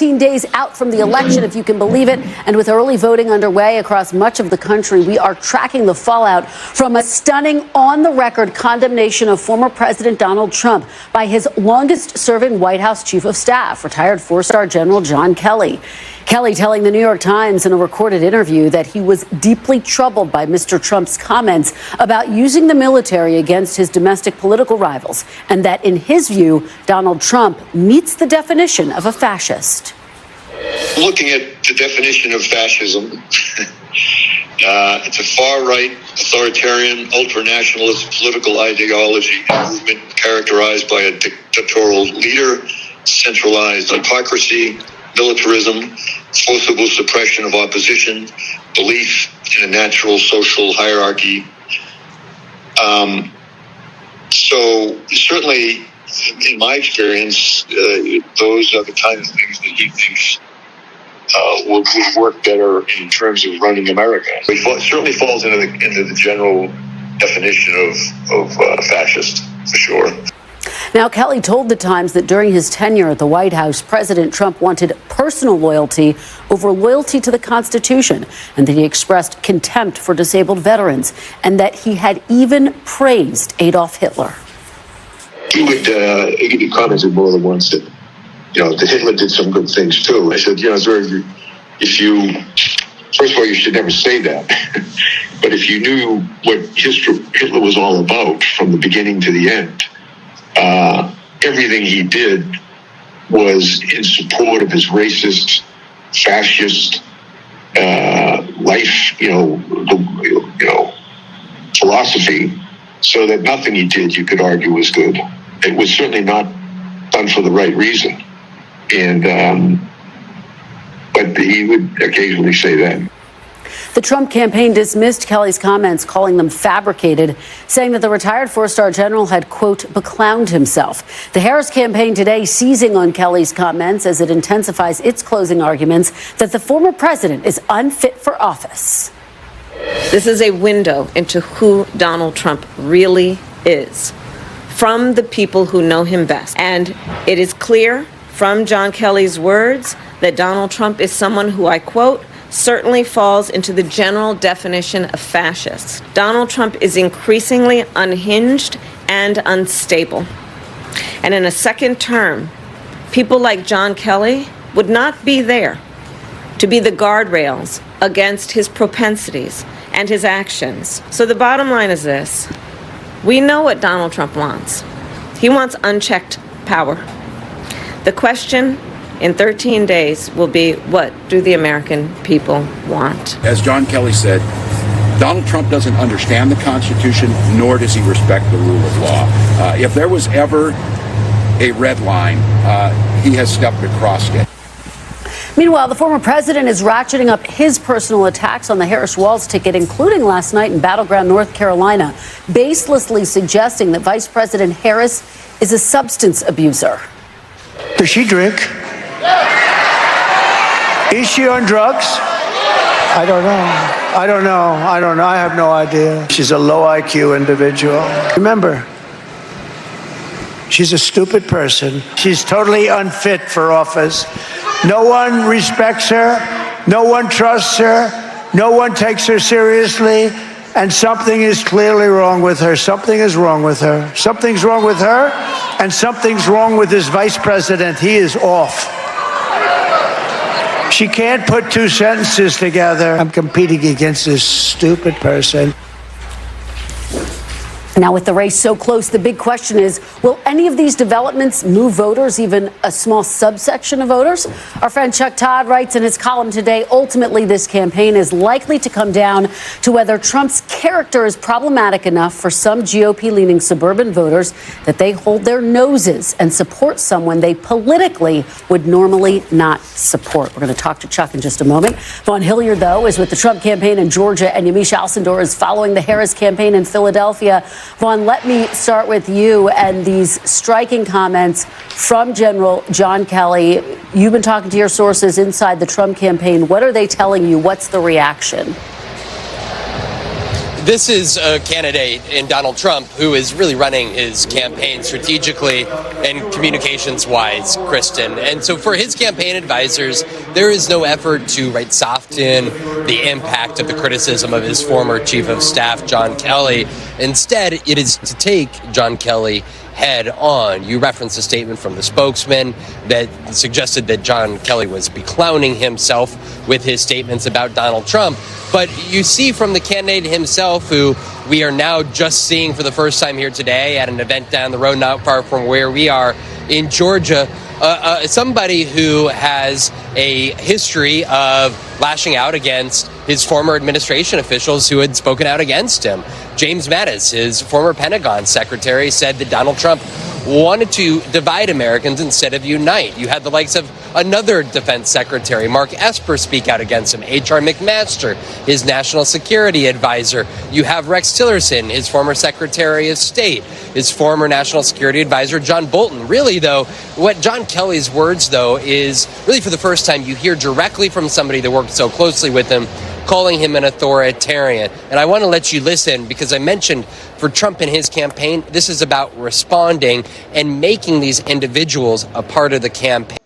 14 days out from the election, if you can believe it, and with early voting underway across much of the country, we are tracking the fallout from a stunning on-the-record condemnation of former President Donald Trump by his longest-serving White House chief of staff, retired four-star General John Kelly. Kelly telling the New York Times in a recorded interview that he was deeply troubled by Mr. Trump's comments about using the military against his domestic political rivals, and that, in his view, Donald Trump meets the definition of a fascist. Looking at the definition of fascism, it's a far-right, authoritarian, ultra-nationalist political ideology and movement characterized by a dictatorial leader, centralized autocracy, militarism, forcible suppression of opposition, belief in a natural social hierarchy. So certainly, in my experience, those are the kind of things that he thinks will work better in terms of running America. It certainly falls into the general definition of fascist, for sure. Now, Kelly told the Times that during his tenure at the White House, President Trump wanted personal loyalty over loyalty to the Constitution, and that he expressed contempt for disabled veterans, and that he had even praised Adolf Hitler. He commented more than once that, that Hitler did some good things too. I said, first of all, you should never say that. But if you knew what Hitler was all about from the beginning to the end, everything he did was in support of his racist, fascist life, philosophy. So that nothing he did, you could argue, was good. It was certainly not done for the right reason, but he would occasionally say that. The Trump campaign dismissed Kelly's comments, calling them fabricated, saying that the retired four-star general had, quote, beclowned himself. The Harris campaign today seizing on Kelly's comments as it intensifies its closing arguments that the former president is unfit for office. This is a window into who Donald Trump really is, from the people who know him best. And it is clear from John Kelly's words that Donald Trump is someone who, I quote, certainly falls into the general definition of fascist. Donald Trump is increasingly unhinged and unstable. And in a second term, people like John Kelly would not be there to be the guardrails against his propensities and his actions. So the bottom line is this. We know what Donald Trump wants. He wants unchecked power. The question in 13 days will be, what do the American people want? As John Kelly said, Donald Trump doesn't understand the Constitution, nor does he respect the rule of law. If there was ever a red line, he has stepped across it. Meanwhile, the former president is ratcheting up his personal attacks on the Harris-Walz ticket, including last night in battleground North Carolina, baselessly suggesting that Vice President Harris is a substance abuser. Does she drink? Is she on drugs? I don't know. I have no idea. She's a low IQ individual. Remember, she's a stupid person. She's totally unfit for office. No one respects her. No one trusts her. No one takes her seriously. And something is clearly wrong with her. Something is wrong with her. Something's wrong with her, and something's wrong with this vice president. He is off. She can't put two sentences together. I'm competing against this stupid person. Now, with the race so close, the big question is, will any of these developments move voters, even a small subsection of voters? Our friend Chuck Todd writes in his column today, ultimately, this campaign is likely to come down to whether Trump's character is problematic enough for some GOP-leaning suburban voters that they hold their noses and support someone they politically would normally not support. We're going to talk to Chuck in just a moment. Vaughn Hillyard, though, is with the Trump campaign in Georgia, and Yamiche Alcindor is following the Harris campaign in Philadelphia. Vaughn, let me start with you and these striking comments from General John Kelly. You've been talking to your sources inside the Trump campaign. What are they telling you? What's the reaction? This is a candidate in Donald Trump who is really running his campaign strategically and communications-wise, Kristen. And so for his campaign advisors, there is no effort to soften the impact of the criticism of his former chief of staff, John Kelly. Instead, it is to take John Kelly head on. You referenced a statement from the spokesman that suggested that John Kelly was beclowning himself with his statements about Donald Trump. But you see from the candidate himself, who we are now just seeing for the first time here today at an event down the road not far from where we are in Georgia, somebody who has a history of lashing out against his former administration officials who had spoken out against him. James Mattis, his former Pentagon secretary, said that Donald Trump wanted to divide Americans instead of unite. You had the likes of another defense secretary, Mark Esper, speak out against him. H.R. McMaster, his national security advisor. You have Rex Tillerson, his former secretary of state, his former national security advisor, John Bolton. Really, though, what John Kelly's words, though, is really for the first time you hear directly from somebody that worked so closely with him, calling him an authoritarian. And I want to let you listen because I mentioned for Trump and his campaign, this is about responding and making these individuals a part of the campaign.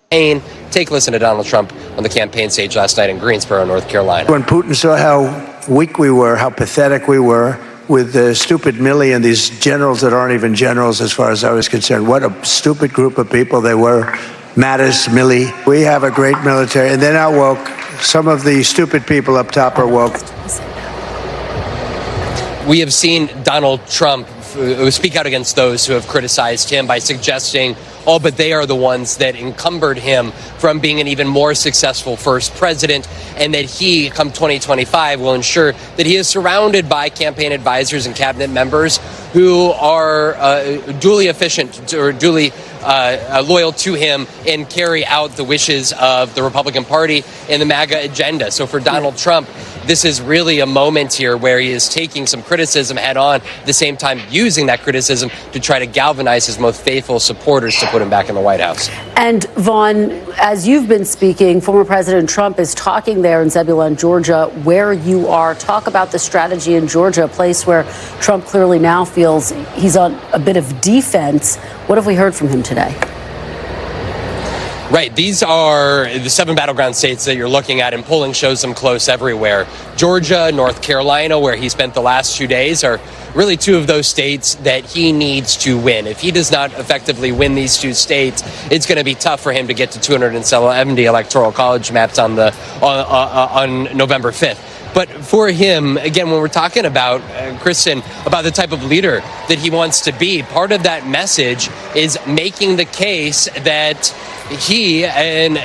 Take a listen to Donald Trump on the campaign stage last night in Greensboro, North Carolina. When Putin saw how weak we were, how pathetic we were, with the stupid Milley and these generals that aren't even generals as far as I was concerned, what a stupid group of people they were. Mattis, Milley. We have a great military, and they're not woke. Some of the stupid people up top are woke. We have seen Donald Trump speak out against those who have criticized him by suggesting, but they are the ones that encumbered him from being an even more successful first president, and that he, come 2025, will ensure that he is surrounded by campaign advisors and cabinet members who are duly efficient or duly loyal to him and carry out the wishes of the Republican Party and the MAGA agenda. So for Donald Trump, this is really a moment here where he is taking some criticism head on, at the same time using that criticism to try to galvanize his most faithful supporters to put him back in the White House. And Vaughn, as you've been speaking, former President Trump is talking there in Zebulon, Georgia, where you are. Talk about the strategy in Georgia, a place where Trump clearly now feels he's on a bit of defense. What have we heard from him today? Right. These are the 7 battleground states that you're looking at, and polling shows them close everywhere. Georgia, North Carolina, where he spent the last 2 days, are really 2 of those states that he needs to win. If he does not effectively win these 2 states, it's going to be tough for him to get to 270 electoral college maps on November 5th. But for him, again, when we're talking about, Kristen, about the type of leader that he wants to be, part of that message is making the case that he and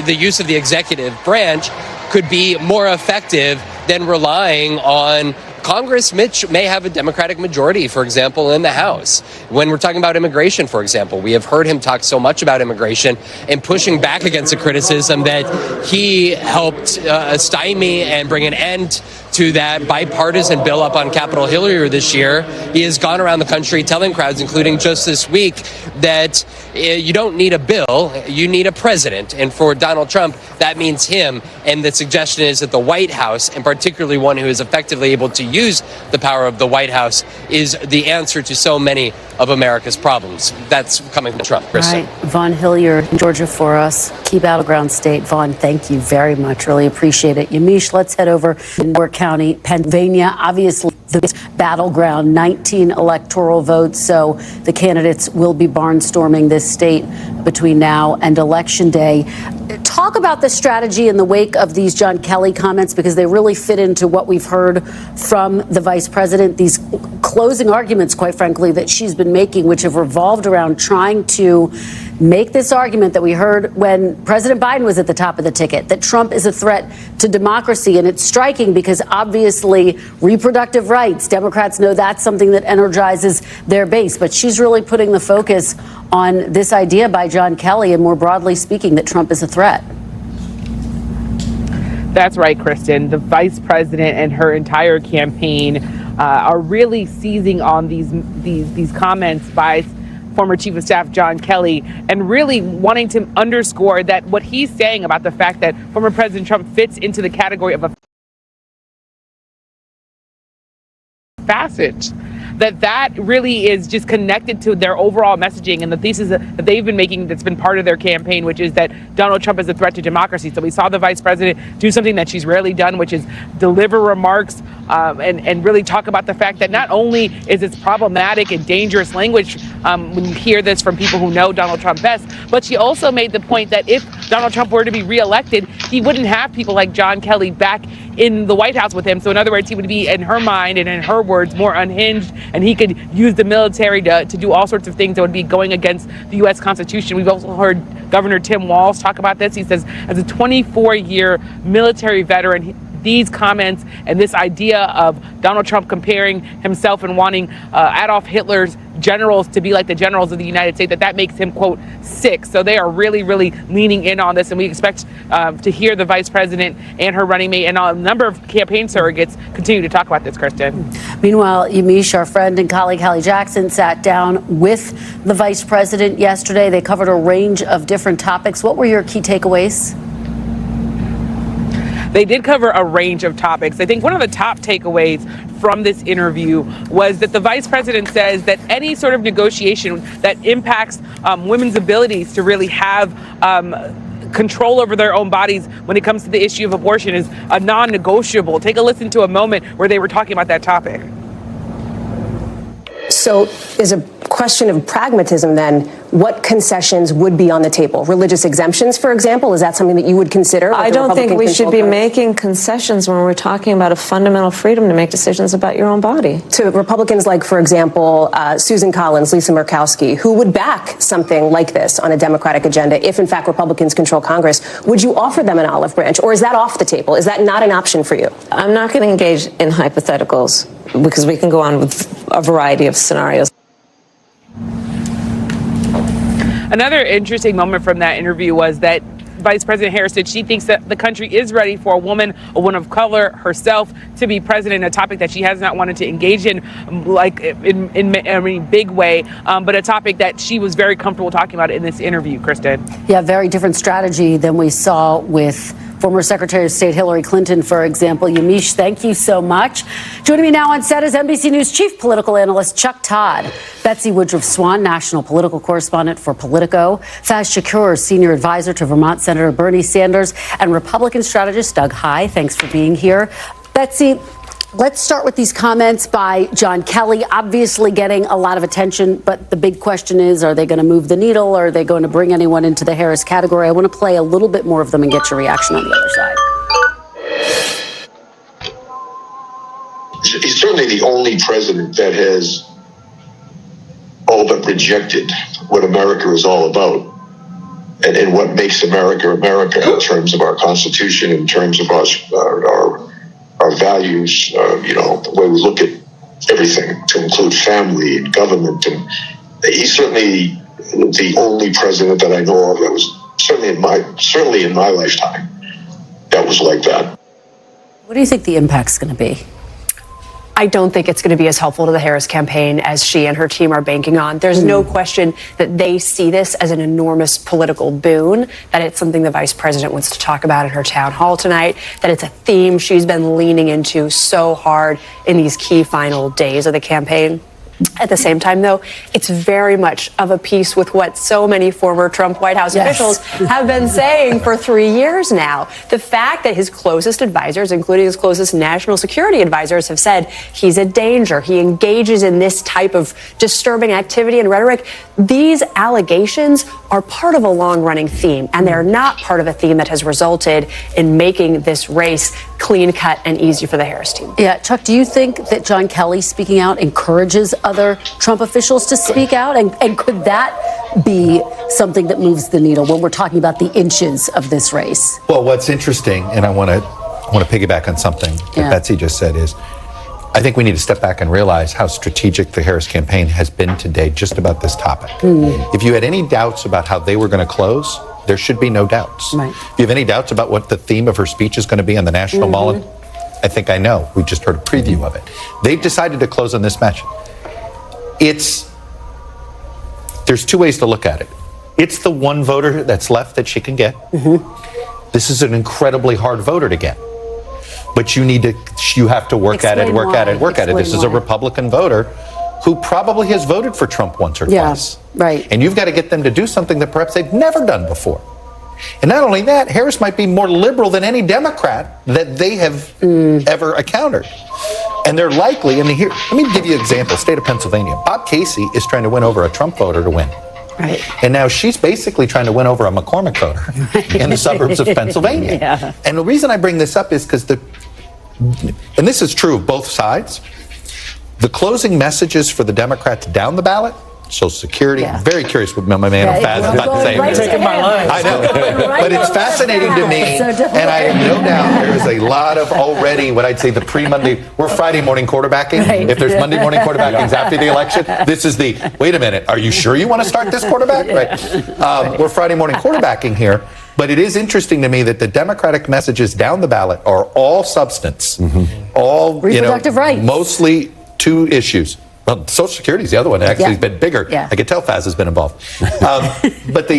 the use of the executive branch could be more effective than relying on Congress. Mitch may have a Democratic majority, for example, in the House. When we're talking about immigration, for example, we have heard him talk so much about immigration and pushing back against the criticism that he helped stymie and bring an end to that bipartisan bill up on Capitol Hill earlier this year. He has gone around the country telling crowds, including just this week, that you don't need a bill, you need a president. And for Donald Trump, that means him. And the suggestion is that the White House, and particularly one who is effectively able to use the power of the White House, is the answer to so many of America's problems. That's coming from Trump, Kristen. Right. Vaughn Hillyard, Georgia for us. Key battleground state. Vaughn, thank you very much. Really appreciate it. Yamiche, let's head over to Newark County, Pennsylvania. Obviously, the battleground, 19 electoral votes. So the candidates will be barnstorming this state between now and Election Day. Talk about the strategy in the wake of these John Kelly comments, because they really fit into what we've heard from the vice president, these closing arguments, quite frankly, that she's been making, which have revolved around trying to make this argument that we heard when President Biden was at the top of the ticket, that Trump is a threat to democracy. And it's striking because obviously reproductive rights, Democrats know that's something that energizes their base. But she's really putting the focus on this idea by John Kelly and, more broadly speaking, that Trump is a threat. That's right, Kristen. The vice president and her entire campaign are really seizing on these comments by former Chief of Staff John Kelly, and really wanting to underscore that what he's saying about the fact that former President Trump fits into the category of a fascist, that really is just connected to their overall messaging and the thesis that they've been making that's been part of their campaign, which is that Donald Trump is a threat to democracy. So we saw the vice president do something that she's rarely done, which is deliver remarks and really talk about the fact that not only is it problematic and dangerous language when you hear this from people who know Donald Trump best, but she also made the point that if Donald Trump were to be reelected, he wouldn't have people like John Kelly back in the White House with him. So in other words, he would be, in her mind and in her words, more unhinged, and he could use the military to do all sorts of things that would be going against the U.S. Constitution. We've also heard Governor Tim Walz talk about this. He says, as a 24-year military veteran, these comments and this idea of Donald Trump comparing himself and wanting Adolf Hitler's generals to be like the generals of the United States, that makes him, quote, sick. So they are really, really leaning in on this, and we expect to hear the vice president and her running mate and a number of campaign surrogates continue to talk about this, Kristen. Meanwhile, Yamiche, our friend and colleague Hallie Jackson, sat down with the vice president yesterday. They covered a range of different topics. What were your key takeaways? They did cover a range of topics. I think one of the top takeaways from this interview was that the vice president says that any sort of negotiation that impacts women's abilities to really have control over their own bodies when it comes to the issue of abortion is a non-negotiable. Take a listen to a moment where they were talking about that topic. So is a question of pragmatism then, what concessions would be on the table? Religious exemptions, for example, is that something that you would consider? I don't think we should be making concessions when we're talking about a fundamental freedom to make decisions about your own body. To Republicans like, for example, Susan Collins, Lisa Murkowski, who would back something like this on a Democratic agenda if, in fact, Republicans control Congress, would you offer them an olive branch, or is that off the table? Is that not an option for you? I'm not going to engage in hypotheticals because we can go on with a variety of scenarios. Another interesting moment from that interview was that Vice President Harris said she thinks that the country is ready for a woman of color herself to be president, a topic that she has not wanted to engage in, like in a big way, but a topic that she was very comfortable talking about in this interview, Kristen. Yeah, very different strategy than we saw with former Secretary of State Hillary Clinton, for example. Yamiche, thank you so much. Joining me now on set is NBC News chief political analyst Chuck Todd, Betsy Woodruff Swann, national political correspondent for Politico, Faiz Shakir, senior advisor to Vermont Senator Bernie Sanders, and Republican strategist Doug Heye. Thanks for being here. Betsy, let's start with these comments by John Kelly, obviously getting a lot of attention, but the big question is, are they going to move the needle? Are they going to bring anyone into the Harris category? I want to play a little bit more of them and get your reaction on the other side. He's certainly the only president that has all but rejected what America is all about and what makes America America in terms of our Constitution, in terms of our values, the way we look at everything, to include family and government. And he's certainly the only president that I know of that was certainly in my lifetime that was like that. What do you think the impact's going to be? I don't think it's going to be as helpful to the Harris campaign as she and her team are banking on. There's no question that they see this as an enormous political boon, that it's something the vice president wants to talk about in her town hall tonight, that it's a theme she's been leaning into so hard in these key final days of the campaign. At the same time, though, it's very much of a piece with what so many former Trump White House officials have been saying for 3 years now. The fact that his closest advisors, including his closest national security advisors, have said he's a danger, he engages in this type of disturbing activity and rhetoric. These allegations are part of a long-running theme, and they're not part of a theme that has resulted in making this race clean-cut and easy for the Harris team. Yeah, Chuck, do you think that John Kelly speaking out encourages other Trump officials to speak out? And could that be something that moves the needle when we're talking about the inches of this race? Well, what's interesting, and I want to piggyback on something that Betsy just said, is I think we need to step back and realize how strategic the Harris campaign has been today just about this topic. If you had any doubts about how they were going to close, there should be no doubts. Right. If you have any doubts about what the theme of her speech is going to be on the National Mall, I think I know. We just heard a preview of it. They've decided to close on this match. There's two ways to look at it. It's the one voter that's left that she can get. This is an incredibly hard voter to get. But you need to you have to work at it. This is a why. Republican voter who probably has voted for Trump once or twice. Right. And you've got to get them to do something that perhaps they've never done before. And not only that, Harris might be more liberal than any Democrat that they have ever encountered. And they're likely, let me give you an example, state of Pennsylvania. Bob Casey is trying to win over a Trump voter to win. Right. And now she's basically trying to win over a McCormick voter in the suburbs of Pennsylvania. Yeah. And the reason I bring this up is because and this is true of both sides, the closing messages for the Democrats down the ballot, Social Security, very curious what my man Faiz is about to say. I know, but it's fascinating to me, and I have no doubt there is a lot of already what I'd say the pre-Monday, we're Friday morning quarterbacking. Right. If there's Monday morning quarterbackings after the election, this is the, wait a minute, are you sure you want to start this quarterback? Right. We're Friday morning quarterbacking here, but it is interesting to me that the Democratic messages down the ballot are all substance, all, reproductive rights. Mostly two issues. Well, Social Security is the other one that actually has been bigger. Yeah. I could tell Faiz has been involved. But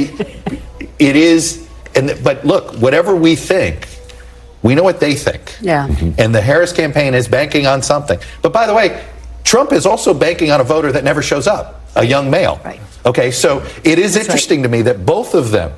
look, whatever we think, we know what they think. Yeah. And the Harris campaign is banking on something. But by the way, Trump is also banking on a voter that never shows up, a young male. Right. Okay, so it is interesting to me that both of them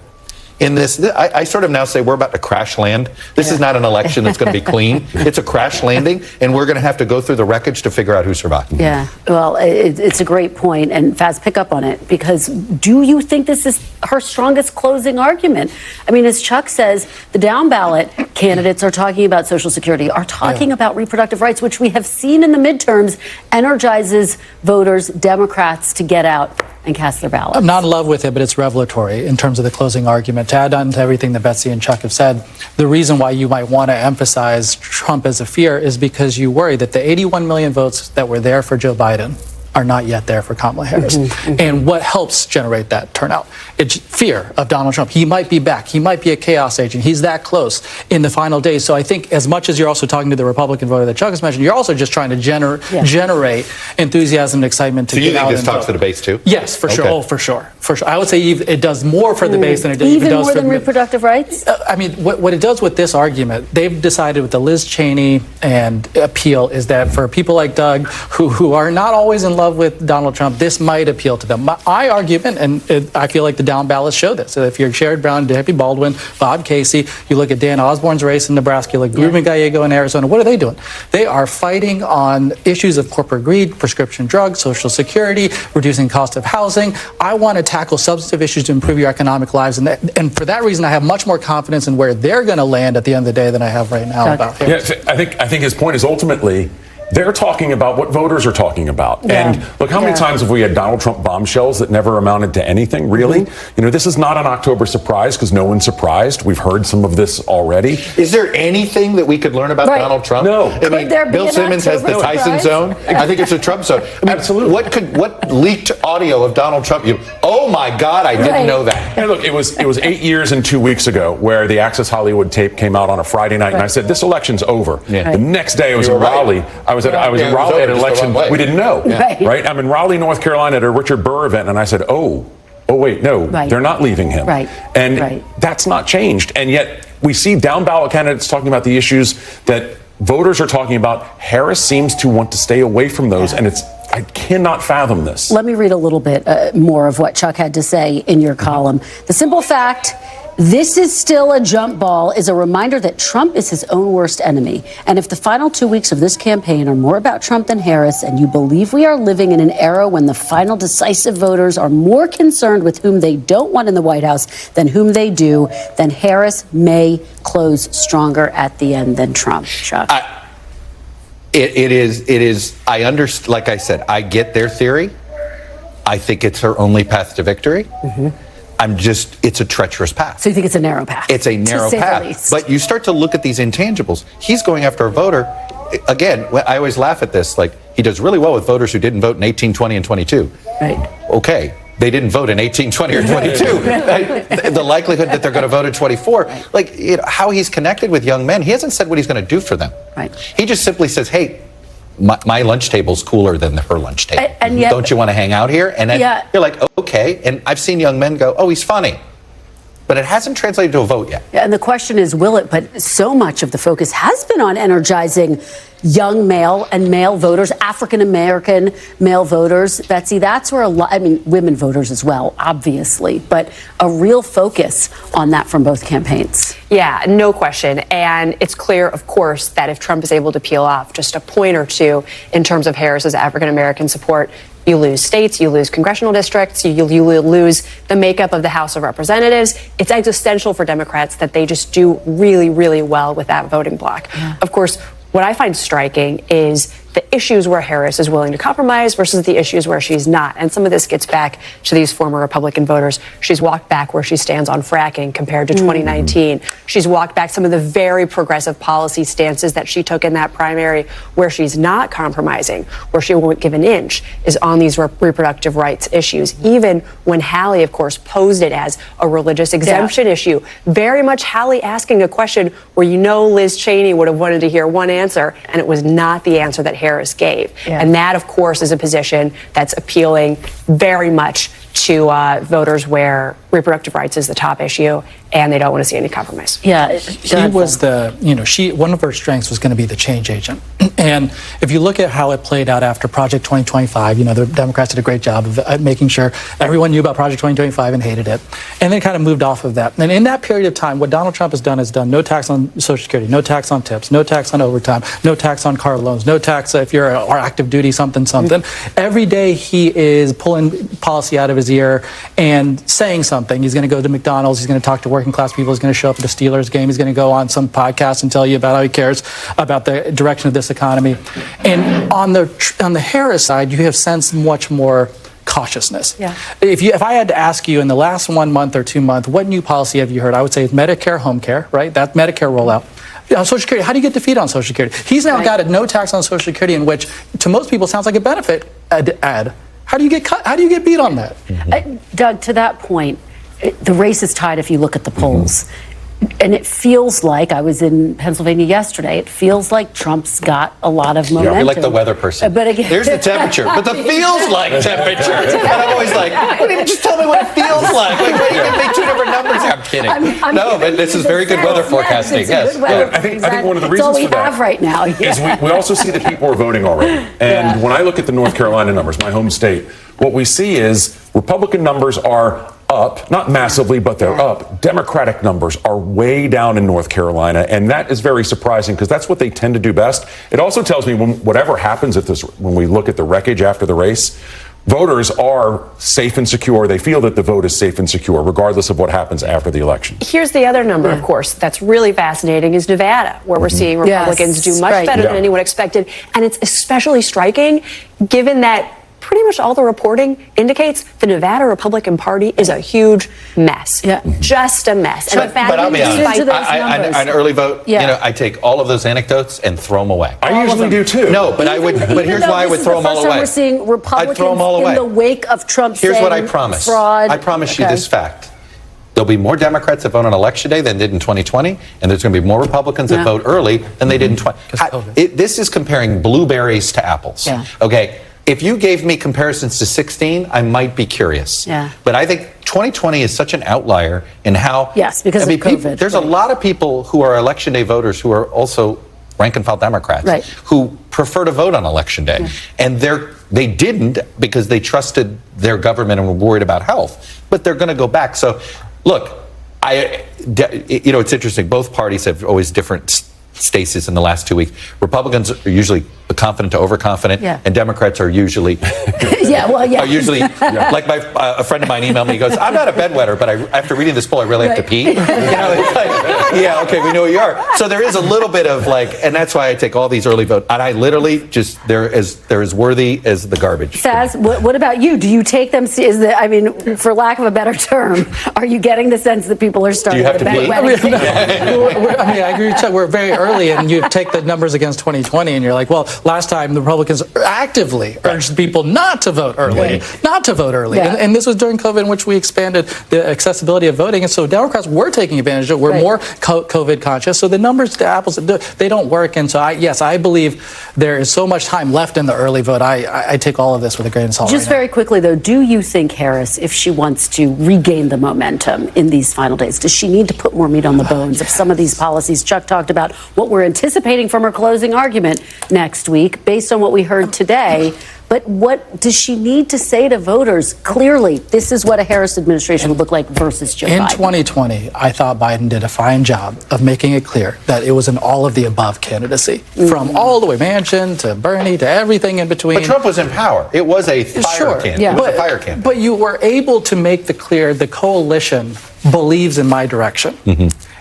in this, I sort of now say we're about to crash land. This is not an election that's going to be clean. It's a crash landing, and we're going to have to go through the wreckage to figure out who survived. Yeah, well, it's a great point, and Faiz, pick up on it, because do you think this is her strongest closing argument? I mean, as Chuck says, the down ballot candidates are talking about Social Security, are talking about reproductive rights, which we have seen in the midterms energizes voters, Democrats, to get out and cast their ballots. I'm not in love with it, but it's revelatory in terms of the closing argument. To add on to everything that Betsy and Chuck have said, the reason why you might want to emphasize Trump as a fear is because you worry that the 81 million votes that were there for Joe Biden are not yet there for Kamala Harris. And what helps generate that turnout? It's fear of Donald Trump. He might be back. He might be a chaos agent. He's that close in the final days. So I think as much as you're also talking to the Republican voter that Chuck has mentioned, you're also just trying to generate enthusiasm and excitement to So you get think out this and talks vote. to the base too? Yes, for sure. Okay. Oh, for sure. For sure. I would say it does more for the base than it Even does more for than the reproductive rights? I mean, what it does with this argument, they've decided with the Liz Cheney and appeal is that for people like Doug, who are not always in love with Donald Trump, this might appeal to them. My argument, and I feel like the down ballots show this. So if you're Sherrod Brown, Debbie Baldwin, Bob Casey, you look at Dan Osborne's race in Nebraska, you look at Ruben Gallego in Arizona, what are they doing? They are fighting on issues of corporate greed, prescription drugs, Social Security, reducing cost of housing. I want to tackle substantive issues to improve your economic lives. And for that reason, I have much more confidence in where they're going to land at the end of the day than I have right now about Harris. Yeah, I think his point is ultimately they're talking about what voters are talking about. Yeah. And look, how many times have we had Donald Trump bombshells that never amounted to anything, really? You know, this is not an October surprise because no one's surprised. We've heard some of this already. Is there anything that we could learn about Donald Trump? No. I mean, there be Bill an Simmons has the October Tyson surprise? zone. I think it's a Trump zone. I mean, Absolutely. What leaked audio of Donald Trump? Oh my God, I didn't know that. And look, it was 8 years and 2 weeks ago where the Access Hollywood tape came out on a Friday night, and I said, this election's over. Yeah. The next day I was You in were right. Raleigh. I was in Yeah, it was Raleigh at an over just the election wrong way. we didn't know. Right. I'm in Raleigh, North Carolina at a Richard Burr event, and I said, oh wait, no, they're not leaving him. Right. And that's not changed. And yet we see down ballot candidates talking about the issues that voters are talking about. Harris seems to want to stay away from those, and I cannot fathom this. Let me read a little bit more of what Chuck had to say in your column. The simple fact, this is still a jump ball, is a reminder that Trump is his own worst enemy. And if the final 2 weeks of this campaign are more about Trump than Harris, and you believe we are living in an era when the final decisive voters are more concerned with whom they don't want in the White House than whom they do, then Harris may close stronger at the end than Trump. Chuck. It is, like I said, I get their theory. I think it's her only path to victory. It's a treacherous path. So you think it's a narrow path? It's a narrow to say the path. least. But you start to look at these intangibles. He's going after a voter. Again, I always laugh at this. Like, he does really well with voters who didn't vote in 18, 20, and 22. Right. Okay. They didn't vote in 18, 20, or 22. The likelihood that they're going to vote in 24, how he's connected with young men, he hasn't said what he's going to do for them. Right. He just simply says, hey, my lunch table's cooler than her lunch table. And yet, don't you want to hang out here? And then you're like, okay. And I've seen young men go, oh, he's funny. but it hasn't translated to a vote yet. And the question is, will it? But so much of the focus has been on energizing young male and male voters, African-American male voters. Betsy, that's where women voters as well, obviously, but a real focus on that from both campaigns. Yeah, no question. And it's clear, of course, that if Trump is able to peel off just a point or two in terms of Harris's African-American support, you lose states, you lose congressional districts, you lose the makeup of the House of Representatives. It's existential for Democrats that they just do really, really well with that voting bloc. Yeah. Of course, what I find striking is the issues where Harris is willing to compromise versus the issues where she's not. And some of this gets back to these former Republican voters. She's walked back where she stands on fracking compared to 2019. She's walked back some of the very progressive policy stances that she took in that primary. Where she's not compromising, where she won't give an inch, is on these reproductive rights issues. Even when Heye, of course, posed it as a religious exemption issue. Very much Heye asking a question where Liz Cheney would have wanted to hear one answer, and it was not the answer that Harris gave. Yeah. And that, of course, is a position that's appealing very much to voters where reproductive rights is the top issue and they don't want to see any compromise. Yeah. He was one of her strengths was going to be the change agent. And if you look at how it played out after Project 2025, the Democrats did a great job of making sure everyone knew about Project 2025 and hated it. And then kind of moved off of that. And in that period of time, what Donald Trump has done no tax on Social Security, no tax on tips, no tax on overtime, no tax on car loans, no tax if you're active duty, something. Every day he is pulling policy out of his ear and saying something. He's going to go to McDonald's. He's going to talk to working class people. He's going to show up at a Steelers game. He's going to go on some podcast and tell you about how he cares about the direction of this economy. And on the Harris side, you have sensed much more cautiousness. Yeah. If I had to ask you in the last 1 month or 2 months, what new policy have you heard? I would say it's Medicare, home care, right? That Medicare rollout. On Social Security, how do you get defeat on Social Security? He's now got a no tax on Social Security, in which, to most people, sounds like a benefit ad. How do you get cut? How do you get beat on that? Doug, to that point, the race is tied if you look at the polls. And it feels like, I was in Pennsylvania yesterday, it feels like Trump's got a lot of momentum. You're like the weather person. But again, there's the temperature, but the feels like temperature. And I'm always like, just tell me what it feels like. Like, you can make two different numbers. I'm kidding. But this is very good weather forecasting. Yes. I think one of the reasons for that have right now is we also see that people are voting already. And when I look at the North Carolina numbers, my home state, what we see is Republican numbers are up, not massively, but they're up. Democratic numbers are way down in North Carolina, and that is very surprising because that's what they tend to do best. It also tells me whatever happens when we look at the wreckage after the race, voters are safe and secure. They feel that the vote is safe and secure, regardless of what happens after the election. Here's the other number, of course, that's really fascinating is Nevada, where we're seeing Republicans do much better than anyone expected. And it's especially striking given that pretty much all the reporting indicates the Nevada Republican Party is a huge mess. Yeah. Just a mess. And but I'll be honest, on early vote, I take all of those anecdotes and throw them away. I usually do too. No, but I would. But here's why I would throw them all away. We're seeing Republicans in the wake of Trump saying here's what I promise. Fraud. I promise you this fact. There'll be more Democrats that vote on election day than did in 2020, and there's going to be more Republicans that vote early than they did in 2020. This is comparing blueberries to apples. Yeah. Okay. If you gave me comparisons to 16, I might be curious. Yeah. But I think 2020 is such an outlier in how... Yes, because of COVID. There's a lot of people who are election day voters who are also rank and file Democrats who prefer to vote on election day. Yeah. And they didn't because they trusted their government and were worried about health. But they're going to go back. So, look, it's interesting. Both parties have always different stasis in the last 2 weeks. Republicans are usually confident to overconfident, and Democrats are usually are usually like a friend of mine emailed me. He goes, "I'm not a bedwetter, but after reading this poll, I really have to pee." It's like, okay, we know who you are. So there is a little bit of and that's why I take all these early votes, and I literally they're as worthy as the garbage. Faiz, what about you? Do you take them? For lack of a better term, are you getting the sense that people are starting to pee? I agree with Chuck. We're very early, and you take the numbers against 2020, and you're like, well, last time the Republicans actively urged people not to vote early, and this was during COVID, in which we expanded the accessibility of voting, and so Democrats were taking advantage of it. We're more COVID conscious. So the numbers, the apples, they don't work. And so I believe there is so much time left in the early vote. I take all of this with a grain of salt. Just right very quickly, though, do you think Harris, if she wants to regain the momentum in these final days, does she need to put more meat on the bones of some of these policies? Chuck talked about what we're anticipating from her closing argument next week, based on what we heard today. But what does she need to say to voters? Clearly, this is what a Harris administration would look like versus Joe Biden. In 2020, I thought Biden did a fine job of making it clear that it was an all-of-the-above candidacy, from all the way Manchin to Bernie to everything in between. But Trump was in power. It was a fire candidate. Yeah. It was a fire candidate. But you were able to make the clear the coalition believes in my direction.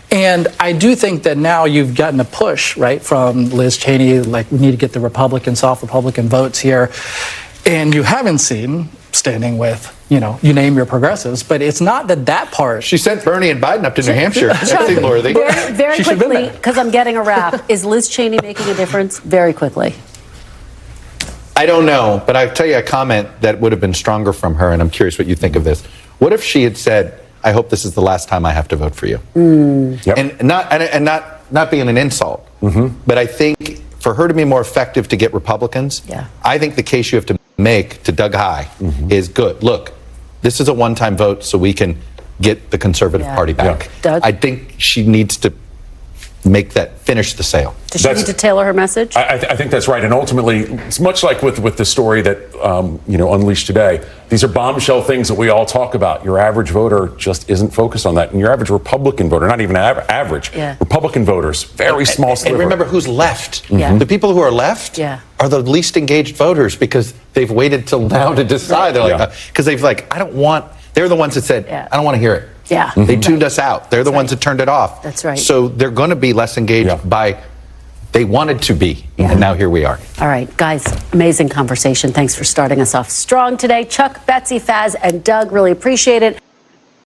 And I do think that now you've gotten a push, right, from Liz Cheney, like we need to get the soft Republican votes here. And you haven't seen, standing with, you name your progressives, but it's not that part. She sent Bernie and Biden up to New Hampshire. That's worthy. Very quickly, because I'm getting a wrap, is Liz Cheney making a difference? Very quickly. I don't know, but I'll tell you a comment that would have been stronger from her, and I'm curious what you think of this. What if she had said, I hope this is the last time I have to vote for you? Yep. And not being an insult, but I think for her to be more effective to get Republicans, I think the case you have to make to Doug Heye is good. Look, this is a one-time vote so we can get the Conservative Party back. Doug? I think she needs to finish the sale. Does she need to tailor her message? I think that's right. And ultimately, it's much like with the story that, Unleashed today. These are bombshell things that we all talk about. Your average voter just isn't focused on that. And your average Republican voter, not even average, Republican voters, very small sliver. And remember who's left. Yeah. The people who are left are the least engaged voters because they've waited till now to decide. They're like, because they're the ones that said, I don't want to hear it. Yeah. They tuned us out. They're the ones that turned it off. That's right. So they're going to be less engaged by they wanted to be. And now here we are. All right, guys, amazing conversation. Thanks for starting us off strong today. Chuck, Betsy, Faiz, and Doug, really appreciate it.